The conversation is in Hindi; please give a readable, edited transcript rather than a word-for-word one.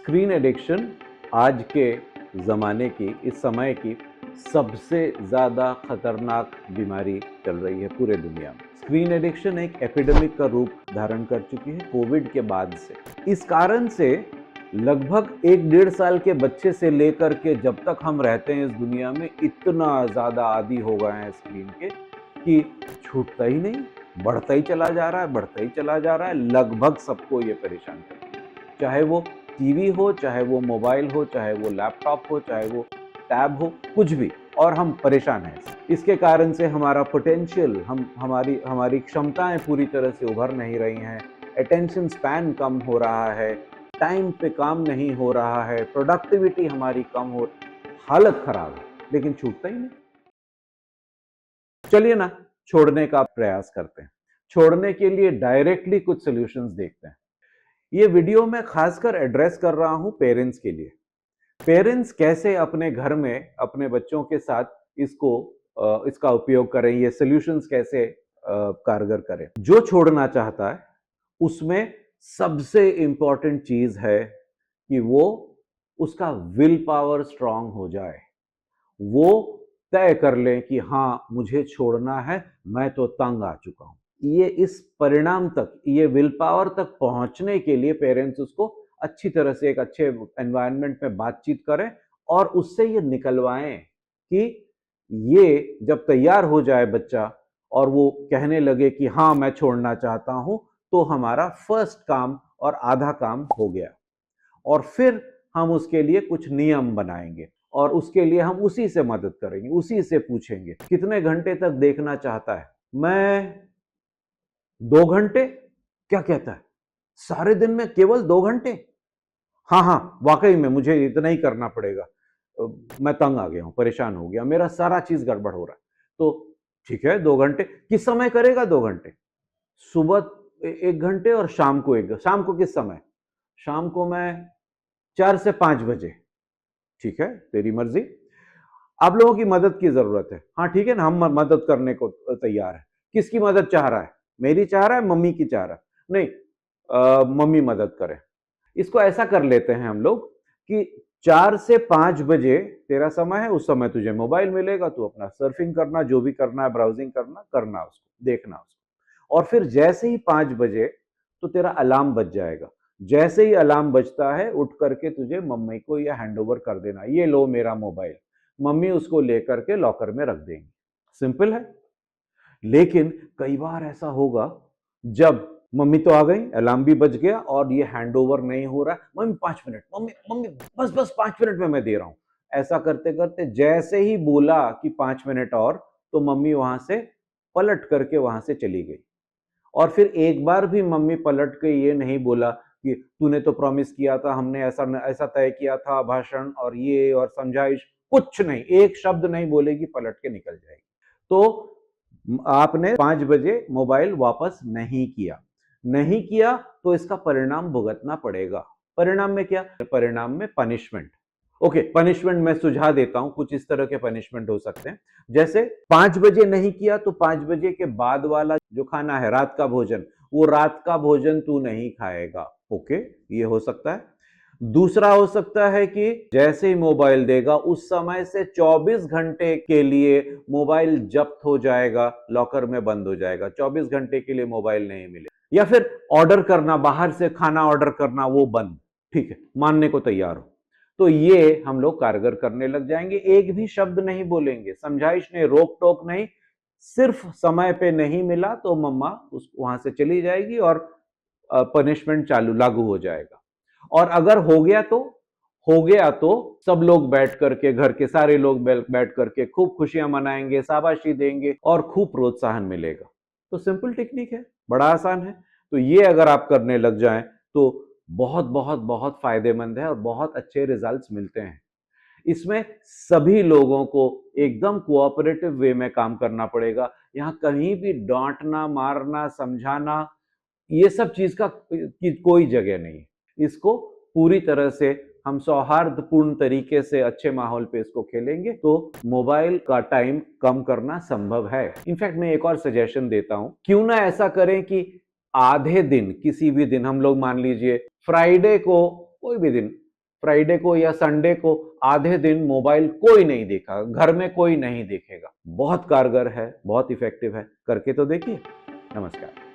स्क्रीन एडिक्शन आज के ज़माने की, इस समय की सबसे ज़्यादा खतरनाक बीमारी चल रही है पूरे दुनिया में। स्क्रीन एडिक्शन एक एपिडेमिक का रूप धारण कर चुकी है कोविड के बाद से। इस कारण से लगभग 1-1.5 साल के बच्चे से लेकर के जब तक हम रहते हैं इस दुनिया में, इतना ज़्यादा आदी हो गए हैं स्क्रीन के कि छूटता ही नहीं, बढ़ता ही चला जा रहा है, बढ़ता ही चला जा रहा है। लगभग सबको ये परेशान करता है, चाहे वो टीवी हो, चाहे वो मोबाइल हो, चाहे वो लैपटॉप हो, चाहे वो टैब हो, कुछ भी, और हम परेशान हैं। इसके कारण से हमारा पोटेंशियल, हमारी हमारी क्षमताएं पूरी तरह से उभर नहीं रही हैं, अटेंशन स्पैन कम हो रहा है, टाइम पे काम नहीं हो रहा है, प्रोडक्टिविटी हमारी कम हो, हालत खराब है, लेकिन छूटता ही नहीं। चलिए ना, छोड़ने का प्रयास करते हैं। छोड़ने के लिए डायरेक्टली कुछ सॉल्यूशंस देखते हैं। ये वीडियो मैं खासकर एड्रेस कर रहा हूं पेरेंट्स के लिए। पेरेंट्स कैसे अपने घर में अपने बच्चों के साथ इसका उपयोग करें, ये सॉल्यूशंस कैसे कारगर करें। जो छोड़ना चाहता है उसमें सबसे इंपॉर्टेंट चीज है कि वो उसका विल पावर स्ट्रांग हो जाए। वो तय कर लें कि हाँ, मुझे छोड़ना है, मैं तो तंग आ चुका हूं। ये इस परिणाम तक, ये विल पावर तक पहुंचने के लिए पेरेंट्स उसको अच्छी तरह से एक अच्छे एनवायरनमेंट में बातचीत करें और उससे ये निकलवाएं कि ये जब तैयार हो जाए बच्चा और वो कहने लगे कि हाँ, मैं छोड़ना चाहता हूं, तो हमारा फर्स्ट काम और आधा काम हो गया। और फिर हम उसके लिए कुछ नियम बनाएंगे और उसके लिए हम उसी से मदद करेंगे, उसी से पूछेंगे कितने घंटे तक देखना चाहता है। मैं 2 घंटे, क्या कहता है, सारे दिन में केवल 2 घंटे? हाँ हाँ, वाकई में मुझे इतना ही करना पड़ेगा। मैं तंग आ गया हूं, परेशान हो गया, मेरा सारा चीज गड़बड़ हो रहा है। तो ठीक है, 2 घंटे किस समय करेगा? 2 घंटे सुबह 1 घंटे और शाम को 1। शाम को किस समय? शाम को मैं 4 से 5 बजे। ठीक है, तेरी मर्जी। आप लोगों की मदद की जरूरत है। हाँ ठीक है ना, हम मदद करने को तैयार है। किसकी मदद चाह रहा है? मेरी चाह रहा है, मम्मी की चाह रहा है? नहीं, मम्मी मदद करे। इसको ऐसा कर लेते हैं हम लोग कि 4 से 5 बजे तेरा समय है, उस समय तुझे मोबाइल मिलेगा, तू अपना सर्फिंग करना, जो भी करना है, ब्राउजिंग करना, करना उसको, देखना उसको। और फिर जैसे ही 5 बजे तो तेरा अलार्म बज जाएगा। जैसे ही अलार्म बजता है, उठ करके तुझे मम्मी को यह हैंड ओवर कर देना, ये लो मेरा मोबाइल। मम्मी उसको लेकर के लॉकर में रख देंगी। सिंपल है। लेकिन कई बार ऐसा होगा जब मम्मी तो आ गई, अलार्म भी बज गया और ये हैंड ओवर नहीं हो रहा। मम्मी 5 मिनट, मम्मी मम्मी बस बस 5 मिनट में मैं दे रहा हूं। ऐसा करते करते जैसे ही बोला कि 5 मिनट और, तो मम्मी वहां से पलट करके वहां से चली गई। और फिर एक बार भी मम्मी पलट के ये नहीं बोला कि तूने तो प्रॉमिस किया था, हमने ऐसा ऐसा तय किया था, भाषण और ये और समझाइश, कुछ नहीं, एक शब्द नहीं बोलेगी, पलट के निकल जाएगी। तो आपने 5 बजे मोबाइल वापस नहीं किया, नहीं किया तो इसका परिणाम भुगतना पड़ेगा। परिणाम में क्या? परिणाम में पनिशमेंट। ओके, पनिशमेंट मैं सुझा देता हूं, कुछ इस तरह के पनिशमेंट हो सकते हैं। जैसे 5 बजे नहीं किया तो 5 बजे के बाद वाला जो खाना है, रात का भोजन, वो रात का भोजन तू नहीं खाएगा। ओके, ये हो सकता है। दूसरा हो सकता है कि जैसे ही मोबाइल देगा उस समय से 24 घंटे के लिए मोबाइल जब्त हो जाएगा, लॉकर में बंद हो जाएगा, 24 घंटे के लिए मोबाइल नहीं मिले। या फिर ऑर्डर करना, बाहर से खाना ऑर्डर करना, वो बंद। ठीक है, मानने को तैयार हो तो ये हम लोग कारगर करने लग जाएंगे। एक भी शब्द नहीं बोलेंगे, समझाइश नहीं, रोक टोक नहीं, सिर्फ समय पे नहीं मिला तो मम्मा उस वहां से चली जाएगी और पनिशमेंट चालू लागू हो जाएगा। और अगर हो गया तो सब लोग बैठ करके, घर के सारे लोग बैठ करके खूब खुशियां मनाएंगे, शाबाशी देंगे और खूब प्रोत्साहन मिलेगा। तो सिंपल टेक्निक है, बड़ा आसान है। तो ये अगर आप करने लग जाएं तो बहुत बहुत बहुत फायदेमंद है और बहुत अच्छे रिजल्ट्स मिलते हैं। इसमें सभी लोगों को एकदम कोऑपरेटिव वे में काम करना पड़ेगा। यहां कहीं भी डांटना, मारना, समझाना, ये सब चीज की कोई जगह नहीं। इसको पूरी तरह से हम सौहार्दपूर्ण तरीके से अच्छे माहौल पे इसको खेलेंगे तो मोबाइल का टाइम कम करना संभव है। इनफैक्ट मैं एक और सजेशन देता हूं, क्यों ना ऐसा करें कि आधे दिन, किसी भी दिन, हम लोग मान लीजिए फ्राइडे को, कोई भी दिन, फ्राइडे को या संडे को आधे दिन मोबाइल कोई नहीं देखा, घर में कोई नहीं देखेगा। बहुत कारगर है, बहुत इफेक्टिव है, करके तो देखिए। नमस्कार।